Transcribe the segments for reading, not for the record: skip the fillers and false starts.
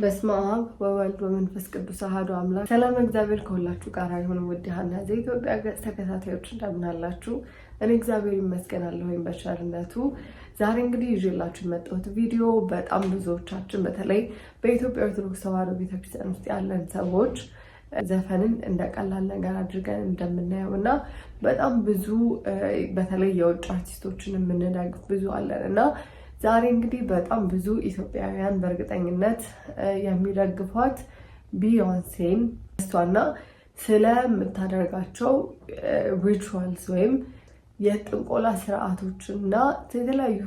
በስመ አብ ወወልድ ወመንፈስ ቅዱስ አሐዱ አምላክ። ሰላም እግዚአብሔር ከሁላችሁ ጋር ይሁን። ውድ ሀና ዘኢትዮጵያ ገጽ ተከታታዮች እንደምን አላችሁ? እኔ እግዚአብሔር ይመስገናለሁ በቸርነቱ። ዛሬ እንግዲህ ይዤላችሁ የመጣሁት ቪዲዮ በጣም ብዙዎቻችን በተለይ በኢትዮጵያ ኦርቶዶክስ ተዋሕዶ ቤተክርስቲያን ውስጥ ያለን ሰዎች ዘፈንን እንደ ቀላል ነገር አድርገን እንደምናየው እና በጣም ብዙ በተለይ የውጭ አርቲስቶችን የምንደግፍ ብዙ አለን እና ዛሬ እንግዲህ በጣም ብዙ ኢትዮጵያውያን በእርግጠኝነት የሚደግፏት ቢዮንሴን እሷና ስለምታደርጋቸው ሪቹዋልስ ወይም የጥንቆላ ስርዓቶችና የተለያዩ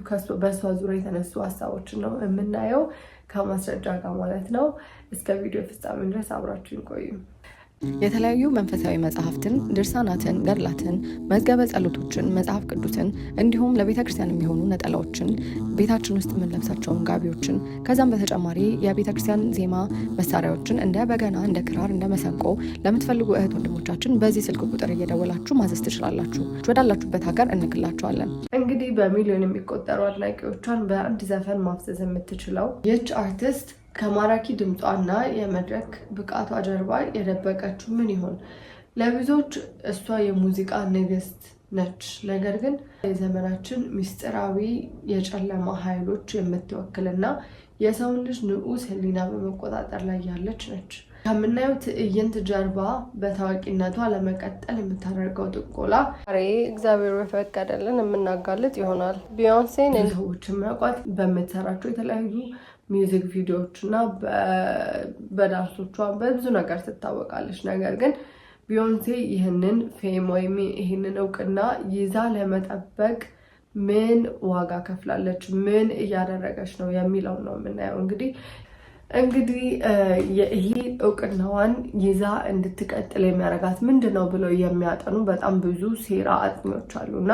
በእሷ ዙሪያ የተነሱ ሀሳቦችን ነው የምናየው ከማስረጃ ጋር ማለት ነው። እስከ ቪዲዮ ፍጻሜ ድረስ አብራችሁን ቆዩ። የተለያዩ መንፈሳዊ መጽሐፍትን፣ ድርሳናትን፣ ገድላትን፣ መዝገበ ጸሎቶችን፣ መጽሐፍ ቅዱስን እንዲሁም ለቤተ ክርስቲያን የሚሆኑ ነጠላዎችን፣ ቤታችን ውስጥ የምንለብሳቸውን ጋቢዎችን ከዛም በተጨማሪ የቤተ ክርስቲያን ዜማ መሳሪያዎችን እንደ በገና፣ እንደ ክራር፣ እንደ መሰንቆ ለምትፈልጉ እህት ወንድሞቻችን በዚህ ስልክ ቁጥር እየደወላችሁ ማዘዝ ትችላላችሁ። ወዳላችሁበት ሀገር እንልክላችኋለን። እንግዲህ በሚሊዮን የሚቆጠሩ አድናቂዎቿን በአንድ ዘፈን ማፍዘዝ የምትችለው ይህች አርቲስት ከማራኪ ድምጿና የመድረክ ብቃቷ ጀርባ የደበቀችው ምን ይሆን? ለብዙዎች እሷ የሙዚቃ ንግስት ነች። ነገር ግን የዘመናችን ምስጢራዊ የጨለማ ኃይሎች የምትወክልና የሰውን ልጅ ንዑስ ሕሊና በመቆጣጠር ላይ ያለች ነች። ከምናየው ትዕይንት ጀርባ በታዋቂነቷ ለመቀጠል የምታደርገው ጥንቆላ ዛሬ እግዚአብሔር በፈቀደልን የምናጋልጥ ይሆናል። ቢዮንሴን ሰዎች የሚያውቋት በምትሰራቸው የተለያዩ ሚውዚክ ቪዲዮዎች እና በዳንሶቿ በብዙ ነገር ትታወቃለች። ነገር ግን ቢዮንሴ ይህንን ፌም ወይም ይህንን እውቅና ይዛ ለመጠበቅ ምን ዋጋ ከፍላለች፣ ምን እያደረገች ነው የሚለው ነው የምናየው። እንግዲህ ይህ እውቅናዋን ይዛ እንድትቀጥል የሚያደርጋት ምንድን ነው ብለው የሚያጠኑ በጣም ብዙ ሴራ አጥኚዎች አሉ እና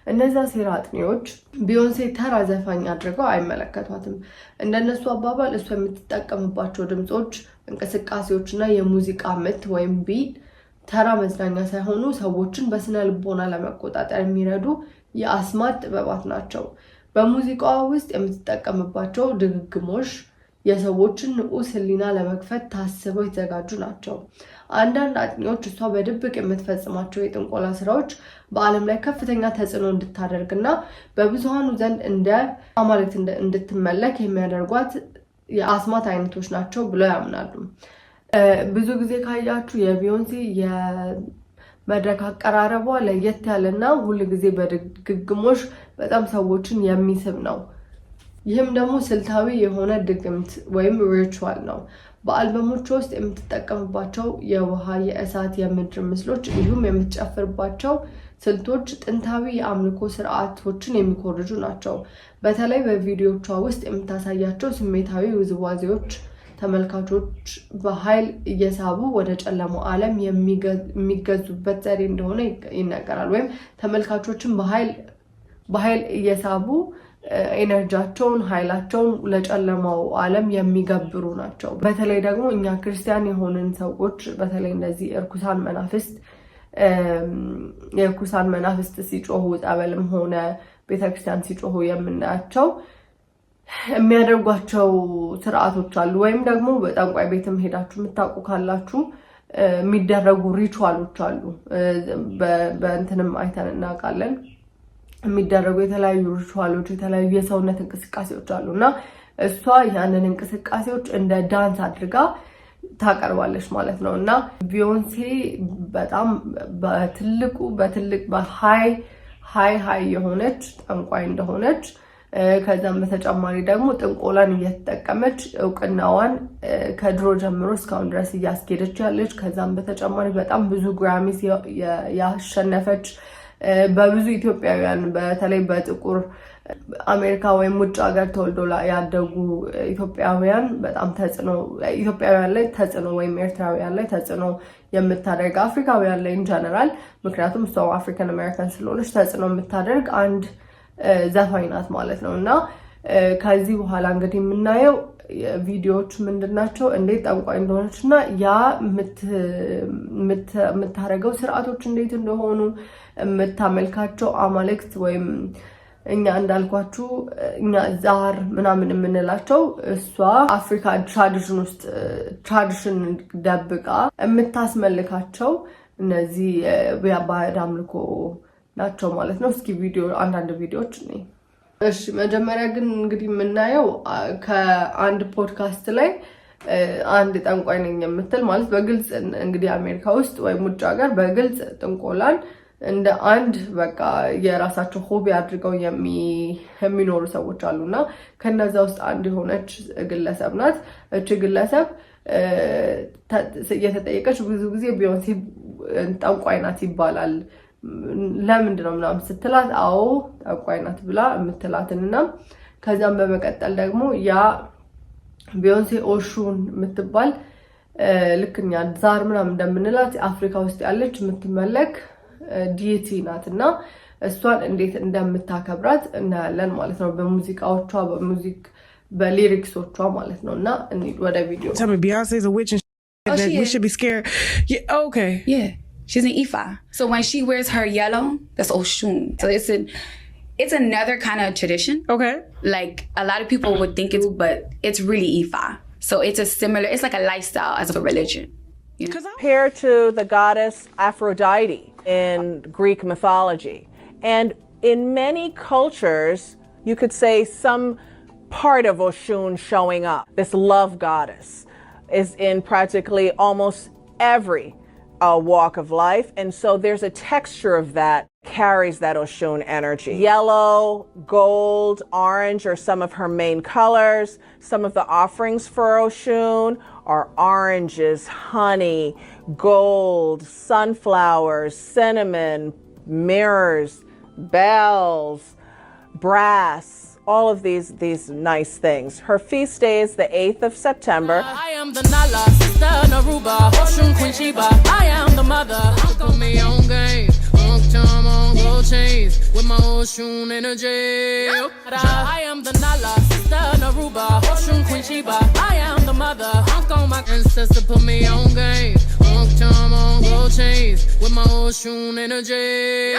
እነዛ ሴራ አጥኚዎች ቢዮንሴ ተራ ዘፋኝ አድርገው አይመለከቷትም። እንደነሱ አባባል እሷ የምትጠቀምባቸው ድምፆች፣ እንቅስቃሴዎች እና የሙዚቃ ምት ወይም ቢት ተራ መዝናኛ ሳይሆኑ ሰዎችን በስነ ልቦና ለመቆጣጠር የሚረዱ የአስማት ጥበባት ናቸው። በሙዚቃዋ ውስጥ የምትጠቀምባቸው ድግግሞሽ የሰዎችን ንዑስ ሕሊና ለመክፈት ታስበው የተዘጋጁ ናቸው። አንዳንድ አጥኚዎች እሷ በድብቅ የምትፈጽማቸው የጥንቆላ ስራዎች በዓለም ላይ ከፍተኛ ተጽዕኖ እንድታደርግና በብዙሃኑ ዘንድ እንደ አማልክት እንድትመለክ የሚያደርጓት የአስማት አይነቶች ናቸው ብለው ያምናሉ። ብዙ ጊዜ ካያችሁ የቢዮንሴ የመድረክ አቀራረቧ ለየት ያለና ሁል ጊዜ በድግግሞሽ በጣም ሰዎችን የሚስብ ነው። ይህም ደግሞ ስልታዊ የሆነ ድግምት ወይም ሪቹዋል ነው። በአልበሞቿ ውስጥ የምትጠቀምባቸው የውሃ፣ የእሳት፣ የምድር ምስሎች እንዲሁም የምትጨፍርባቸው ስልቶች ጥንታዊ የአምልኮ ስርዓቶችን የሚኮርጁ ናቸው። በተለይ በቪዲዮቿ ውስጥ የምታሳያቸው ስሜታዊ ውዝዋዜዎች ተመልካቾች በኃይል እየሳቡ ወደ ጨለማው ዓለም የሚገዙበት ዘዴ እንደሆነ ይነገራል። ወይም ተመልካቾችን በኃይል እየሳቡ ኤነርጂያቸውን፣ ኃይላቸውን ለጨለማው ዓለም የሚገብሩ ናቸው። በተለይ ደግሞ እኛ ክርስቲያን የሆንን ሰዎች በተለይ እንደዚህ የእርኩሳን መናፍስት ሲጮሁ ጸበልም ሆነ ቤተክርስቲያን ሲጮሁ የምናያቸው የሚያደርጓቸው ስርዓቶች አሉ። ወይም ደግሞ በጠንቋይ ቤትም ሄዳችሁ የምታውቁ ካላችሁ የሚደረጉ ሪቹዋሎች አሉ። በእንትንም አይተን እናውቃለን። የሚደረጉ የተለያዩ ሪቹዋሎች፣ የተለያዩ የሰውነት እንቅስቃሴዎች አሉ እና እሷ ያንን እንቅስቃሴዎች እንደ ዳንስ አድርጋ ታቀርባለች ማለት ነው እና ቢዮንሴ በጣም በትልቅ በሃይ የሆነች ጠንቋይ እንደሆነች ከዛም በተጨማሪ ደግሞ ጥንቆላን እየተጠቀመች እውቅናዋን ከድሮ ጀምሮ እስካሁን ድረስ እያስኬደች ያለች ከዛም በተጨማሪ በጣም ብዙ ግራሚስ ያሸነፈች በብዙ ኢትዮጵያውያን በተለይ በጥቁር አሜሪካ ወይም ውጭ ሀገር ተወልዶ ያደጉ ኢትዮጵያውያን በጣም ኢትዮጵያውያን ላይ ተጽዕኖ ወይም ኤርትራውያን ላይ ተጽዕኖ የምታደርግ አፍሪካውያን ላይ ኢንጀነራል ምክንያቱም እሷ አፍሪካን አሜሪካን ስለሆነች ተጽዕኖ የምታደርግ አንድ ዘፋኝ ናት ማለት ነው እና ከዚህ በኋላ እንግዲህ የምናየው ቪዲዮዎች ምንድናቸው እንዴት ጠንቋይ እንደሆነች እና ያ የምታረገው ስርዓቶች እንዴት እንደሆኑ የምታመልካቸው አማልክት ወይም እኛ እንዳልኳችሁ እኛ ዛር ምናምን የምንላቸው እሷ አፍሪካ ትራዲሽን ደብቃ የምታስመልካቸው እነዚህ የባዕድ አምልኮ ናቸው ማለት ነው። እስኪ አንዳንድ ቪዲዮዎች ነኝ። እሺ መጀመሪያ ግን እንግዲህ የምናየው ከአንድ ፖድካስት ላይ አንድ ጠንቋይ ነኝ የምትል ማለት በግልጽ እንግዲህ አሜሪካ ውስጥ ወይም ውጭ ሀገር በግልጽ ጥንቆላን እንደ አንድ በቃ የራሳቸው ሆቢ አድርገው የሚኖሩ ሰዎች አሉና ከነዛ ውስጥ አንድ የሆነች ግለሰብ ናት። እቺ ግለሰብ እየተጠየቀች ብዙ ጊዜ ቢዮንሴ ጠንቋይ ናት ይባላል ለምንድን ነው ምናምን ስትላት አዎ ጠንቋይ ናት ብላ የምትላትንና ከዛም በመቀጠል ደግሞ ያ ቢዮንሴ ኦሹን የምትባል ልክኛ ዛር ምናምን እንደምንላት አፍሪካ ውስጥ ያለች የምትመለክ ዲቲ ናትና እሷን እንዴት እንደምታከብራት እናያለን ማለት ነው በሙዚቃዎቿ በሊሪክሶቿ ማለት ነውና እንሂድ ወደ ቪዲዮ። Tell me Beyonce's a witch and that we should be scared. Yeah, okay. Yeah. She's an Ifa. So when she wears her yellow, that's Oshun. So it's another kind of tradition. Okay. Like a lot of people would think but it's really Ifa. So it's like a lifestyle as a religion. You know? Compared to the goddess Aphrodite in Greek mythology. And in many cultures, you could say some part of Oshun showing up. This love goddess is in practically almost every walk of life. And so there's a texture of that carries that Oshun energy. Yellow, gold, orange are some of her main colors. Some of the offerings for Oshun are oranges, honey, gold, sunflowers, cinnamon, mirrors, bells, brass, all of these nice things. Her feast day is the 8th of September. I am the Nala, sister Naruba, Oshun Queen Sheba. I am the mother. Put me on game. Time on gold chains with my Oshun energy. I am the Nala, sister Naruba, Oshun Queen Sheba. I am the mother. On my ancestor put me on game. Time on gold chains with my Oshun energy.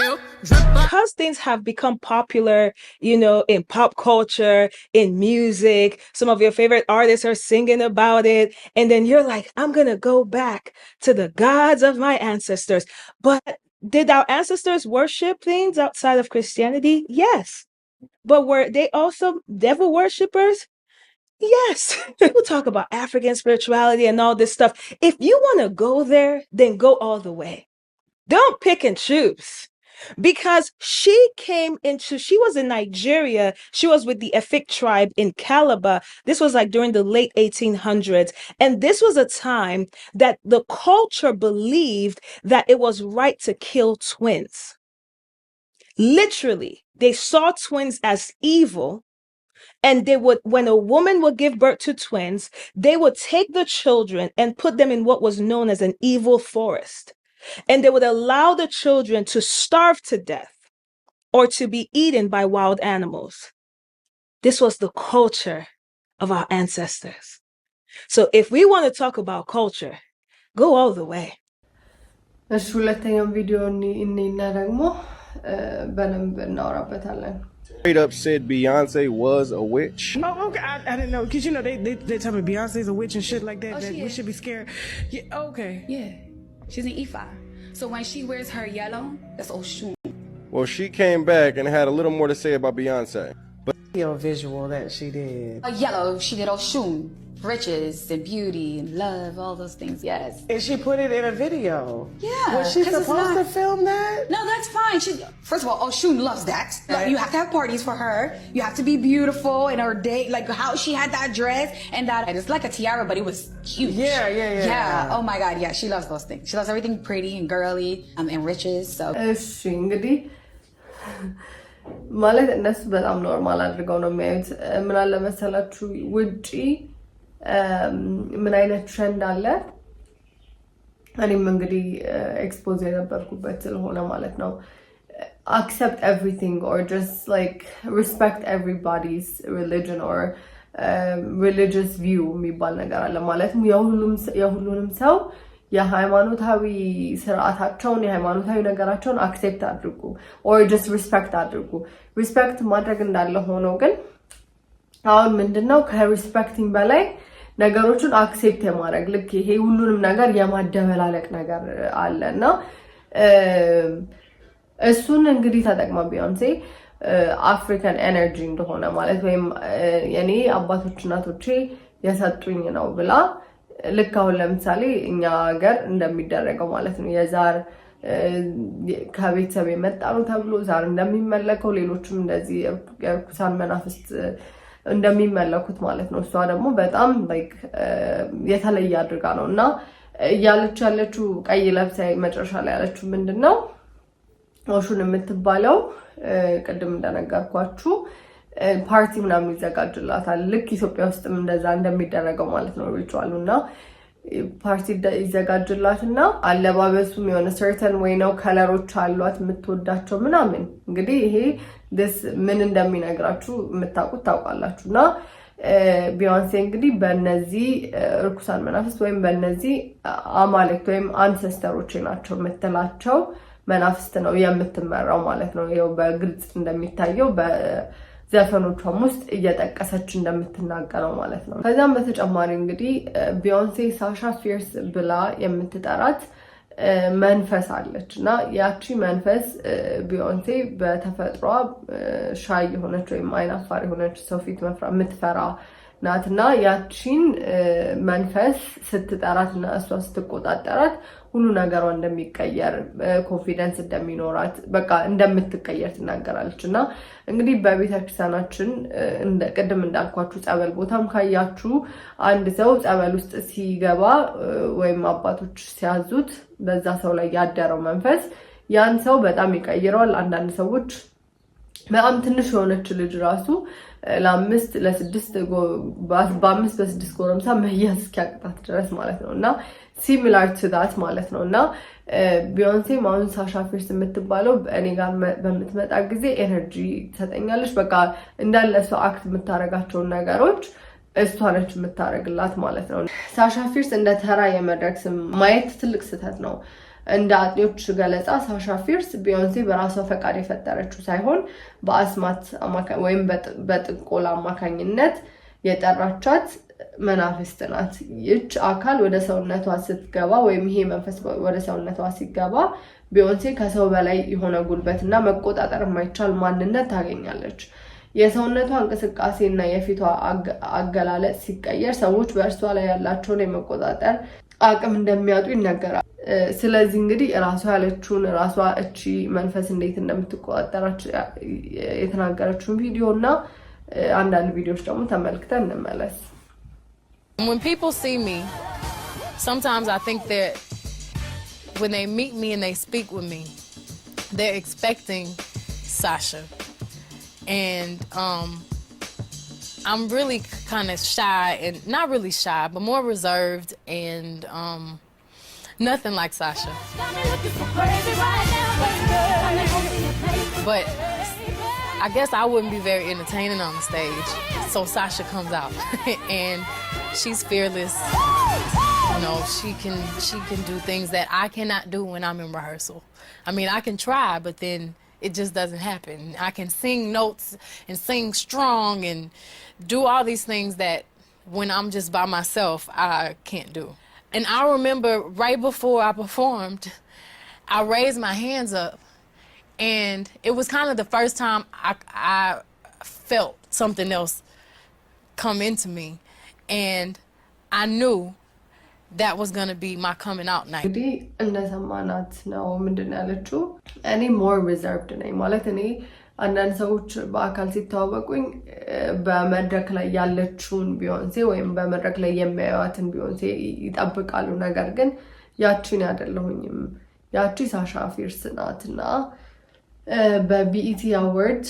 Because things have become popular, you know, in pop culture, in music, some of your favorite artists are singing about it, and then you're like, I'm gonna go back to the gods of my ancestors. But did our ancestors worship things outside of Christianity? Yes. But were they also devil worshippers? Yes. People talk about African spirituality and all this stuff. If you want to go there, then go all the way. Don't pick and choose. Because she was in Nigeria. She was with the Efik tribe in Calabar. This was like during the late 1800s. And this was a time that the culture believed that it was right to kill twins. Literally, they saw twins as evil. And when a woman would give birth to twins, they would take the children and put them in what was known as an evil forest. And they would allow the children to starve to death or to be eaten by wild animals. This was the culture of our ancestors. So if we want to talk about culture, go all the way. እሺ ሁለተኛው ቪዲዮ እኔና ደግሞ በደንብ እናወራበታለን። Straight up said Beyonce was a witch. Oh, okay. I didn't know. Because, you know, they tell me Beyonce's a witch and shit like that. Oh, that we should be scared. Yeah, okay. Yeah. She's an Ifa. So when she wears her yellow, that's Oshun. Well, she came back and had a little more to say about Beyonce. Visual that she did. Yellow, she did Oshun. Riches and beauty and love, all those things, yes. And she put it in a video. Yeah. Was she supposed to film that? No, that's fine. First of all, Oshun loves that. Like, you have to have parties for her. You have to be beautiful in her day. Like how she had that dress and that. It's like a tiara, but it was huge. Yeah. Oh my God, yeah. She loves those things. She loves everything pretty and girly and riches. So. እንግዲህ ማለት እነሱ በጣም ኖርማል አድርገው ነው የሚያዩት። ምን አለ መሰላችሁ ውጪ ምን አይነት ትሬንድ አለ እኔም እንግዲህ ኤክስፖዝ የነበርኩበት ስለሆነ ማለት ነው accept everything or just like respect everybody's religion or religious view የሚባል ነገር አለ ማለት ነው የሁሉንም ሰው የሃይማኖታዊ ስርዓታቸውን የሃይማኖታዊ ነገራቸውን አክሴፕት አድርጉ or just respect አድርጉ respect ማድረግ እንዳለ ሆኖ ግን አሁን ምንድነው ከሪስፔክቲንግ በላይ ነገሮችን አክሴፕት የማድረግ ልክ ይሄ ሁሉንም ነገር የማደበላለቅ ነገር አለና እሱን እንግዲህ ተጠቅማ ቢዮንሴ አፍሪካን ኤነርጂ እንደሆነ ማለት ወይም የኔ አባቶች እናቶቼ የሰጡኝ ነው ብላ ልክ አሁን ለምሳሌ እኛ ሀገር እንደሚደረገው ማለት ነው የዛር ከቤተሰብ የመጣ ነው ተብሎ ዛር እንደሚመለከው ሌሎችም እንደዚህ የርኩሳን መናፍስት እንደሚመለኩት ማለት ነው እሷ ደግሞ በጣም ላይክ የተለየ አድርጋ ነውና ያለች ያለችው ቀይ ለብሳ መጨረሻ ላይ ያለችው ምንድነው ኦሹን የምትባለው ቀደም እንደነገርኳችሁ ፓርቲ ምናምን ይዘጋጅላታል ልክ ኢትዮጵያ ውስጥም እንደዛ እንደሚደረገው ማለት ነው ሪቹዋሉና ፓርቲ ይዘጋጅላትና አለባበሱም የሆነ ሰርተን ወይ ነው ከለሮች አሏት የምትወዳቸው ምናምን እንግዲህ ይሄ this ምን እንደሚነግራችሁ የምታውቁት ታውቃላችሁና ቢዮንሴ እንግዲህ በእነዚህ ርኩሳን መናፍስት ወይም በእነዚህ አማልክት ወይም አንሰስተሮች ናቸው የምትላቸው መናፍስት ነው የምትመራው ማለት ነው ያው በግልጽ እንደሚታየው በዘፈኖቿም ውስጥ እየጠቀሰች እንደምትናገረው ማለት ነው ከዛም በተጨማሪ እንግዲህ ቢዮንሴ ሳሻ ፊርስ ብላ የምትጠራት መንፈስ አለችና ያቺ መንፈስ ቢዮንሴ በተፈጥሯ ሻይ የሆነች ወይም አይናፋር የሆነች ሰው ፊት የምትፈራ ናትና ያቺን መንፈስ ስትጠራትና እሷ ስትቆጣጠራት ሁሉ ነገሯ እንደሚቀየር ኮንፊደንስ እንደሚኖራት በቃ እንደምትቀየር ትናገራለችና እንግዲህ በቤተክርስቲያናችን ቅድም እንዳልኳችሁ ጸበል ቦታም ካያችሁ አንድ ሰው ጸበል ውስጥ ሲገባ ወይም አባቶች ሲያዙት በዛ ሰው ላይ ያደረው መንፈስ ያን ሰው በጣም ይቀይረዋል አንዳንድ ሰዎች በጣም ትንሽ የሆነች ልጅ ራሱ ለአምስት ለስድስት በአምስት በስድስት ጎረምሳ መያዝ እስኪያቅጣት ድረስ ማለት ነውና similar to that ማለት ነውና ቢዮንሴ ማውን ሳሻ ፊርስ የምትባለው እኔ ጋር በመትመጣ ጊዜ ኤነርጂ ተሰጠኛለች በቃ እንዳለ ሰው አክት የምታረጋቸው ነገሮች እሷ ነች የምታረግላት ማለት ነው ሳሻ ፊርስ እንደ ተራ የመድረክ ስም ማየት ትልቅ ስህተት ነው እንደ አጥኞች ገለጻ ሳሻ ፊርስ ቢዮንሴ በራሷ ፈቃድ የፈጠረችው ሳይሆን በአስማት ወይም በጥንቆላ አማካኝነት የጠራቻት መናፍስት ናት ይች አካል ወደ ሰውነቷ ስትገባ ወይም ይሄ መንፈስ ወደ ሰውነቷ ሲገባ ቢዮንሴ ከሰው በላይ የሆነ ጉልበትና መቆጣጠር የማይቻል ማንነት ታገኛለች የሰውነቷ እንቅስቃሴና የፊቷ አገላለጽ ሲቀየር ሰዎች በእርሷ ላይ ያላቸውን የመቆጣጠር አቅም እንደሚያጡ ይነገራል ስለዚህ እንግዲህ ራሷ ያለችውን ራሷ እቺ መንፈስ እንዴት እንደምትቆጣጠራቸው የተናገረችውን ቪዲዮና አንዳንድ ቪዲዮዎች ደግሞ ተመልክተን እንመለስ When people see me, sometimes I think that when they meet me and they speak with me, they're expecting Sasha. And I'm really kind of shy and not really shy, but more reserved and nothing like Sasha. But I guess I wouldn't be very entertaining on the stage. So Sasha comes out and she's fearless. You know, she can do things that I cannot do when I'm in rehearsal. I mean, I can try, but then it just doesn't happen. I can sing notes and sing strong and do all these things that when I'm just by myself, I can't do. And I remember right before I performed, I raised my hands up and it was kind of the first time I felt something else come into me. And I knew that was going to be my coming out night. እንግዲህ እንደሰማናት ነው ምንድነው ያለችው እኔ more reserved ነኝ ማለት እኔ አንዳንድ ሰዎች በአካል ሲተዋወቁኝ በመድረክ ላይ ያለችውን ቢዮንሴ ወይም በመድረክ ላይ የሚያዩዋትን ቢዮንሴ ይጠብቃሉ ነገር ግን ያቺን አይደለሁኝም ያቺ ሳሻ ፊርስ ናትና በቢኢቲ አዋርድ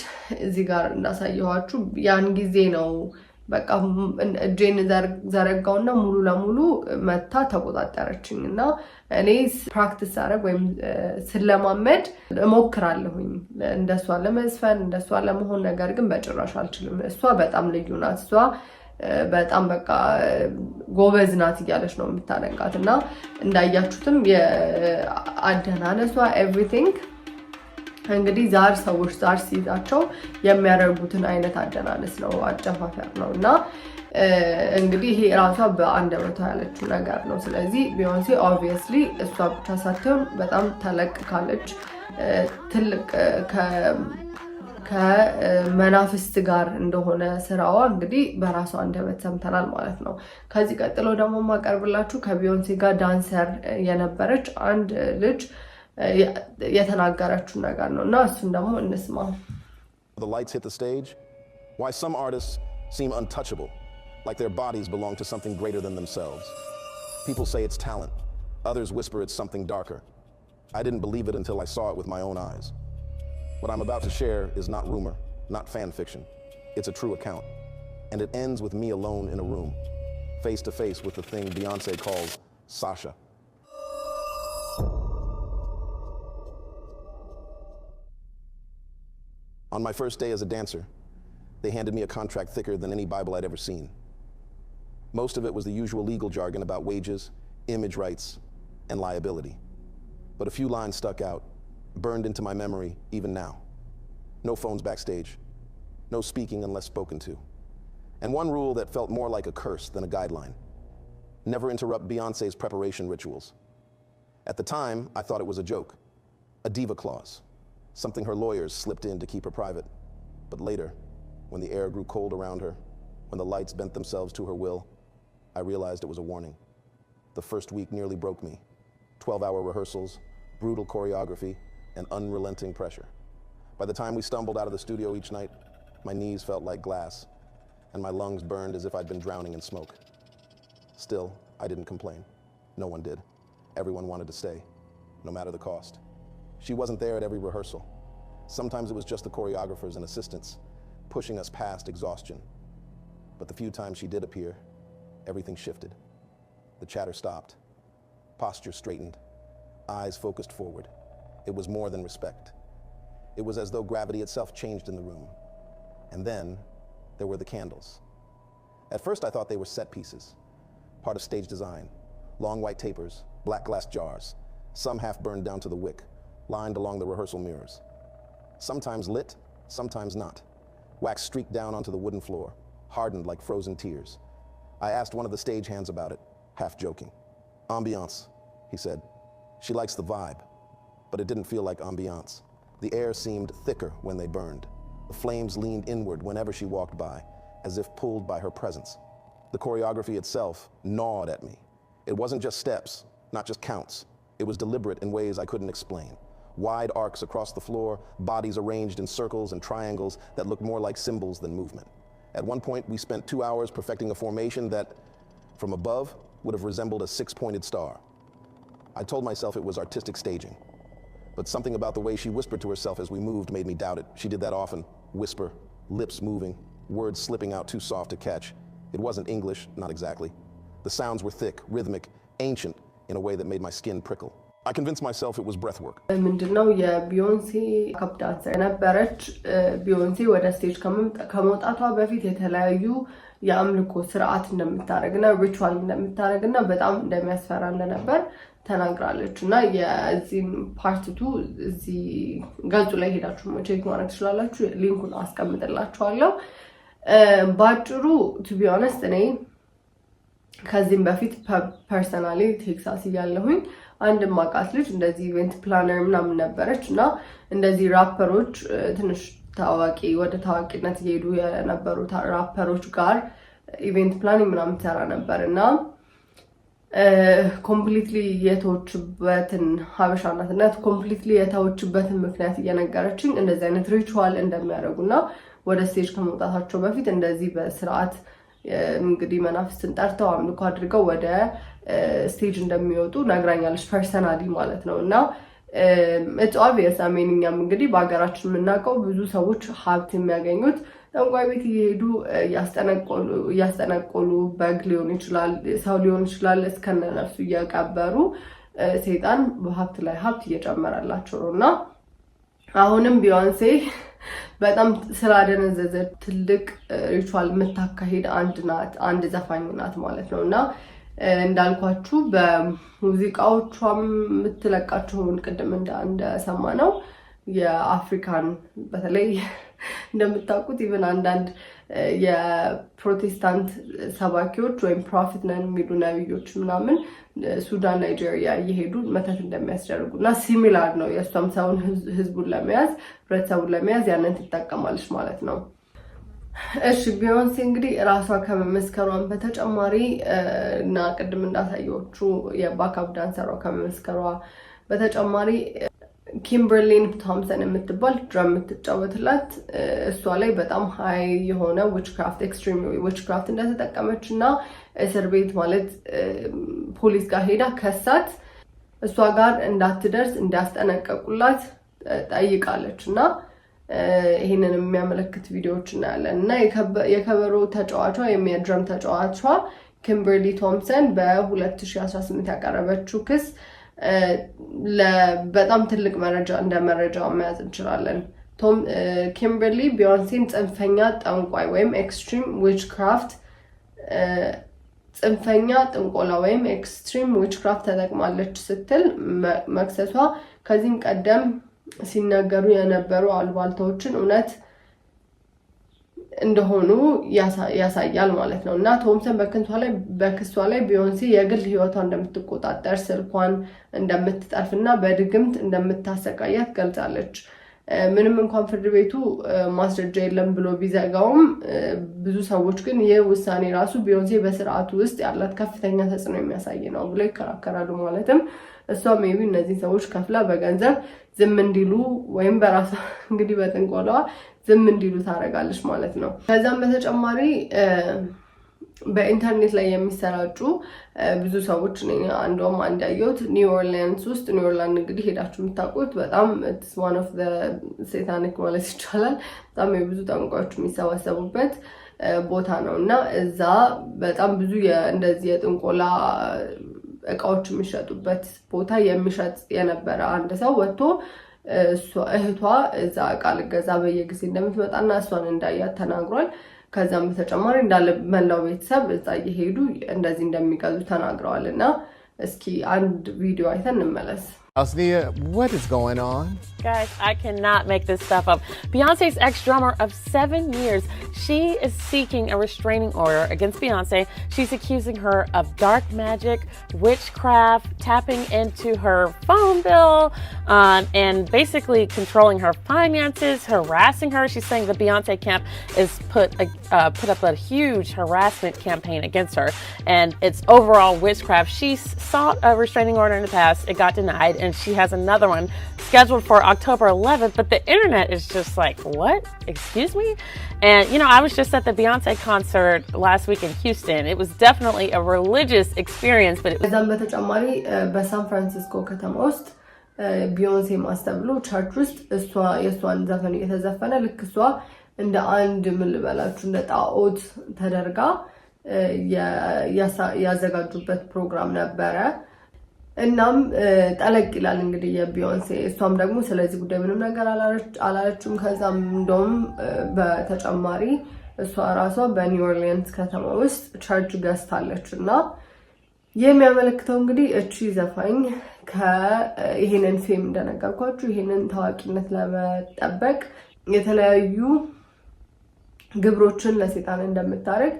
እዚህ ጋር እንዳሳየኋችሁ ያን ጊዜ ነው በቃ ጄን ዘረጋውና ሙሉ ለሙሉ መታ ተቆጣጣረችኝና እኔ ፕራክቲስ አረግ ወይም ስለማመድ እሞክራለሁኝ እንደሷ ለመዝፈን እንደሷ ለመሆን ነገር ግን በጭራሽ አልችልም እሷ በጣም ልዩ ናት እሷ በጣም በቃ ጎበዝ ናት እያለች ነው የምታደንቃት እና እንዳያችሁትም የአደናነሷ ኤቭሪቲንግ እንግዲህ ሰዎች ዛር ሲይዛቸው የሚያደርጉትን አይነት አደናነስ ነው አጨፋፈር ነው እና እንግዲህ ይሄ ራሷ በአንደበቷ ያለችው ነገር ነው። ስለዚህ ቢዮንሴ ኦብቪየስሊ እሷ ብቻ ሳትሆን በጣም ተለቅ ካለች ትልቅ ከመናፍስት ጋር እንደሆነ ስራዋ እንግዲህ በራሷ አንደበት ሰምተናል ማለት ነው። ከዚህ ቀጥሎ ደግሞ ማቀርብላችሁ ከቢዮንሴ ጋር ዳንሰር የነበረች አንድ ልጅ የተናገረችው ነገር ነው እና እሱን ደግሞ እንስማው። The lights hit the stage. Why some artists seem untouchable, like their bodies belong to something greater than themselves. People say it's talent. Others whisper it's something darker. I didn't believe it until I saw it with my own eyes. What I'm about to share is not rumor, not fan fiction. It's a true account. And it ends with me alone in a room, face to face with the thing Beyoncé calls Sasha. On my first day as a dancer, they handed me a contract thicker than any Bible I'd ever seen. Most of it was the usual legal jargon about wages, image rights, and liability. But a few lines stuck out, burned into my memory even now. No phones backstage, no speaking unless spoken to. And one rule that felt more like a curse than a guideline: never interrupt Beyoncé's preparation rituals. At the time, I thought it was a joke, a diva clause, something her lawyers slipped in to keep her private. But later, when the air grew cold around her, when the lights bent themselves to her will, I realized it was a warning. The first week nearly broke me. 12-hour rehearsals, brutal choreography, and unrelenting pressure. By the time we stumbled out of the studio each night, my knees felt like glass, and my lungs burned as if I'd been drowning in smoke. Still, I didn't complain. No one did. Everyone wanted to stay, no matter the cost. She wasn't there at every rehearsal. Sometimes it was just the choreographers and assistants, pushing us past exhaustion. But the few times she did appear, everything shifted. The chatter stopped. Posture straightened. Eyes focused forward. It was more than respect. It was as though gravity itself changed in the room. And then, there were the candles. At first I thought they were set pieces, part of stage design. Long white tapers, black glass jars, some half burned down to the wick, lined along the rehearsal mirrors. Sometimes lit, sometimes not. Wax streaked down onto the wooden floor, hardened like frozen tears. I asked one of the stagehands about it, half joking. Ambiance, he said. She likes the vibe, but it didn't feel like ambiance. The air seemed thicker when they burned. The flames leaned inward whenever she walked by, as if pulled by her presence. The choreography itself gnawed at me. It wasn't just steps, not just counts. It was deliberate in ways I couldn't explain. Wide arcs across the floor, bodies arranged in circles and triangles that looked more like symbols than movement. At one point, we spent 2 hours perfecting a formation that, from above, would have resembled a 6-pointed star. I told myself it was artistic staging. But something about the way she whispered to herself as we moved made me doubt it. She did that often. Whisper, lips moving, words slipping out too soft to catch. It wasn't English, not exactly. The sounds were thick, rhythmic, ancient, in a way that made my skin prickle. I convinced myself it was breath work. ምንድነው የቢዮንሴ ካፕ ዳንሰር ነበረች። ቢዮንሴ ወደ ስቴጅ ከመውጣቷ በፊት የተለያዩ የአምልኮ ስርዓት እንደምታረግና ሪቹዋል እንደምታረግና በጣም እንደሚያስፈራ እንደነበር ተናግራለች እና የዚህን ፓርት 2 እዚህ ገጹ ላይ ሄዳችሁ ቼክ ማድረግ ትችላላችሁ። ሊንኩን አስቀምጥላችኋለሁ። ባጭሩ ቱ ቢ ኦነስት እኔ ከዚህም በፊት ፐርሰናሊ ቴክሳስ እያለሁኝ አንድ ማቃት ልጅ እንደዚህ ኢቨንት ፕላነር ምናምን ነበረች እና እንደዚህ ራፐሮች ትንሽ ታዋቂ ወደ ታዋቂነት እየሄዱ የነበሩ ራፐሮች ጋር ኢቨንት ፕላኒንግ ምናምን ትሰራ ነበር እና ኮምፕሊትሊ የተወችበትን ሀበሻናትነት ኮምፕሊትሊ የተወችበትን ምክንያት እየነገረችኝ እንደዚህ አይነት ሪቹዋል እንደሚያደርጉና ወደ ስቴጅ ከመውጣታቸው በፊት እንደዚህ በስርዓት እንግዲህ መናፍስትን ጠርተው አምልኮ አድርገው ወደ ስቴጅ እንደሚወጡ ነግራኛለች ፐርሰናሊ ማለት ነው እና it's obvious እኛም እንግዲህ በአገራችን የምናውቀው ብዙ ሰዎች ሀብት የሚያገኙት ጠንቋይ ቤት እየሄዱ እያስጠነቆሉ በግ ሊሆን ይችላል ሰው ሊሆን ይችላል እስከነ ነፍሱ እያቀበሩ ሰይጣን በሀብት ላይ ሀብት እየጨመረላቸው ነውና አሁንም ቢዮንሴ በጣም ስላደነዘዘች ትልቅ ሪቹዋል የምታካሂድ አንድ ዘፋኝ ናት ማለት ነውና እንዳልኳችሁ በሙዚቃዎቿም የምትለቃቸውን ቅድም እንደሰማ ነው የአፍሪካን በተለይ እንደምታውቁት ኢቭን አንዳንድ የፕሮቴስታንት ሰባኪዎች ወይም ፕሮፌት ነን የሚሉ ነብዮች ምናምን ሱዳን ናይጄሪያ እየሄዱ መተት እንደሚያስደርጉና ሲሚላር ነው የእሷም ሰውን ህዝቡን ለመያዝ ህብረተሰቡን ለመያዝ ያንን ትጠቀማለች ማለት ነው። እሺ ቢዮንሴ እንግዲህ ራሷ ከመመስከሯን በተጨማሪ እና ቅድም እንዳሳየዎቹ የባካፕ ዳንሰሯ ከመመስከሯ በተጨማሪ ኪምበርሊን ቶምሰን የምትባል ድራም የምትጫወትላት እሷ ላይ በጣም ሃይ የሆነ ዊችክራፍት ኤክስትሪም ዊችክራፍት እንደተጠቀመች እና እስር ቤት ማለት ፖሊስ ጋር ሄዳ ከሳት እሷ ጋር እንዳትደርስ እንዲያስጠነቀቁላት ጠይቃለች እና ይሄንን የሚያመለክት ቪዲዮዎች እናያለን እና የከበሮ ተጫዋቿ የድራም ተጫዋቿ ኪምበርሊ ቶምሰን በ2018 ያቀረበችው ክስ በጣም ትልቅ መረጃ መያዝ እንችላለን። ኪምበርሊ ቢዮንሴን ጽንፈኛ ጠንቋይ ወይም ኤክስትሪም ዊችክራፍት ጽንፈኛ ጥንቆላ ወይም ኤክስትሪም ዊችክራፍት ተጠቅማለች ስትል መክሰሷ ከዚህም ቀደም ሲነገሩ የነበሩ አልባልታዎችን እውነት እንደሆኑ ያሳያል ማለት ነው እና ቶምሰን በክሷ ላይ ቢዮንሴ የግል ህይወቷን እንደምትቆጣጠር ስልኳን እንደምትጠልፍና በድግምት እንደምታሰቃያት ገልጻለች። ምንም እንኳን ፍርድ ቤቱ ማስረጃ የለም ብሎ ቢዘጋውም ብዙ ሰዎች ግን ይህ ውሳኔ ራሱ ቢዮንሴ በስርዓቱ ውስጥ ያላት ከፍተኛ ተጽዕኖ የሚያሳይ ነው ብሎ ይከራከራሉ። ማለትም እሷ ሜቢ እነዚህ ሰዎች ከፍላ በገንዘብ ዝም እንዲሉ ወይም በራሷ እንግዲህ በጥንቆላዋ ዝም እንዲሉ ታደርጋለች ማለት ነው። ከዛም በተጨማሪ በኢንተርኔት ላይ የሚሰራጩ ብዙ ሰዎች እንደውም አንዳየሁት ኒው ኦርሊንስ ውስጥ ኒው ኦርሊንስ እንግዲህ ሄዳችሁ የምታውቁት በጣም it's one of the satanic ማለት ይቻላል በጣም የብዙ ጠንቋዮች የሚሰባሰቡበት ቦታ ነው እና እዛ በጣም ብዙ እንደዚህ የጥንቆላ እቃዎች የሚሸጡበት ቦታ የሚሸጥ የነበረ አንድ ሰው ወጥቶ እህቷ እዛ እቃ ልገዛ በየጊዜ እንደምትመጣና እሷን እንዳያት ተናግሯል። ከዛም በተጨማሪ እንዳለ መላው ቤተሰብ እዛ እየሄዱ እንደዚህ እንደሚገዙ ተናግረዋል እና እስኪ አንድ ቪዲዮ አይተን እንመለስ። Osnia, what is going on? Guys, I cannot make this stuff up. Beyonce's ex-drummer of 7 years, she is seeking a restraining order against Beyonce. She's accusing her of dark magic, witchcraft, tapping into her phone bill, and basically controlling her finances, harassing her. She's saying the Beyonce camp is put up a huge harassment campaign against her, and it's overall witchcraft. She sought a restraining order in the past. It got denied. And she has another one scheduled for October 11th, but the internet is just like, what? Excuse me? And, you know, I was just at the Beyonce concert last week in Houston. It was definitely a religious experience, but it was... በተጨማሪ በሳን ፍራንሲስኮ ከተማ ውስጥ ቢዮንሴ ማስተብሎ ቸርች ውስጥ የእሷን ዘፈን እየተዘፈነ ልክ እሷ እንደ አንድ ምን ልበላችሁ እንደ ጣዖት ተደርጋ ያዘጋጁበት ፕሮግራም ነበረ። እናም ጠለቅ ይላል እንግዲህ የቢዮንሴ እሷም ደግሞ ስለዚህ ጉዳይ ምንም ነገር አላለችም። ከዛም እንደውም በተጨማሪ እሷ ራሷ በኒው ኦርሊንስ ከተማ ውስጥ ቸርች ገዝታለች እና የሚያመለክተው እንግዲህ እቺ ዘፋኝ ይሄንን ፌም እንደነገርኳችሁ ይሄንን ታዋቂነት ለመጠበቅ የተለያዩ ግብሮችን ለሰይጣን እንደምታረግ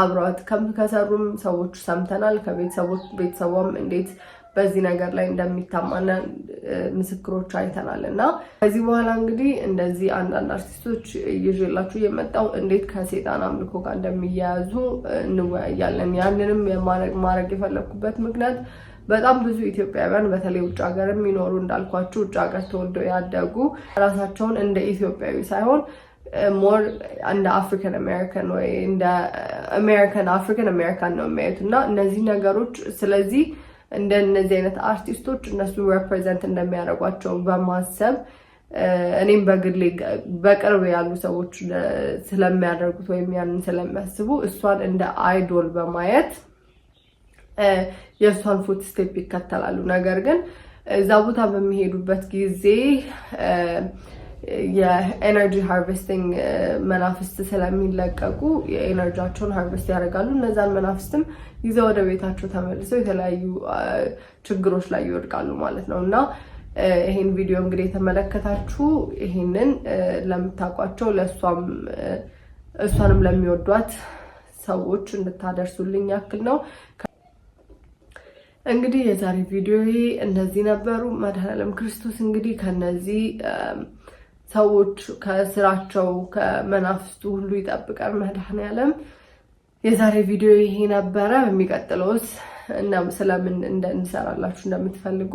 አብሯት ከሰሩም ሰዎች ሰምተናል። ከቤተሰቧም እንዴት በዚህ ነገር ላይ እንደሚታማና ምስክሮች አይተናል እና ከዚህ በኋላ እንግዲህ እንደዚህ አንዳንድ አርቲስቶች ይዤላችሁ የመጣው እንዴት ከሰይጣን አምልኮ ጋር እንደሚያያዙ እንወያያለን። ያንንም ማድረግ የፈለኩበት ምክንያት በጣም ብዙ ኢትዮጵያውያን በተለይ ውጭ ሀገር የሚኖሩ እንዳልኳችሁ ውጭ ሀገር ተወልደው ያደጉ ራሳቸውን እንደ ኢትዮጵያዊ ሳይሆን ሞር እንደ አፍሪካን አሜሪካን ወይ እንደ አፍሪካን አሜሪካን ነው የሚያዩት እና እነዚህ ነገሮች ስለዚህ እንደነዚህ አይነት አርቲስቶች እነሱ ሪፕሬዘንት እንደሚያደርጓቸው በማሰብ እኔም በግሌ በቅርብ ያሉ ሰዎች ስለሚያደርጉት ወይም ያንን ስለሚያስቡ እሷን እንደ አይዶል በማየት የእሷን ፉት ስቴፕ ይከተላሉ። ነገር ግን እዛ ቦታ በሚሄዱበት ጊዜ የኤነርጂ ሃርቨስቲንግ መናፍስት ስለሚለቀቁ የኤነርጂያቸውን ሃርቨስት ያደርጋሉ እነዛን መናፍስትም ይዘው ወደ ቤታቸው ተመልሰው የተለያዩ ችግሮች ላይ ይወድቃሉ ማለት ነውና ይሄን ቪዲዮ እንግዲህ ተመለከታችሁ ይሄንን ለምታቋቸው ለሷም እሷንም ለሚወዷት ሰዎች እንድታደርሱልኝ ያክል ነው እንግዲህ የዛሬ ቪዲዮ እንደዚህ ነበሩ መድኃኔዓለም ክርስቶስ እንግዲህ ከነዚህ ሰዎች ከስራቸው ከመናፍስቱ ሁሉ ይጠብቃል መድኃኔዓለም የዛሬ ቪዲዮ ይሄ ነበረ በሚቀጥለውስ እና ስለምን እንሰራላችሁ እንደምትፈልጉ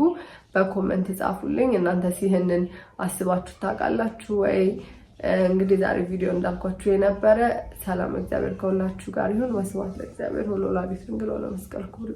በኮሜንት ጻፉልኝ እናንተስ ይሄንን አስባችሁ ታውቃላችሁ ወይ እንግዲህ ዛሬ ቪዲዮ እንዳልኳችሁ የነበረ ሰላም እግዚአብሔር ከሁላችሁ ጋር ይሁን ወስብሐት ለእግዚአብሔር ወለወላዲቱ ድንግል ወለመስቀሉ ክቡር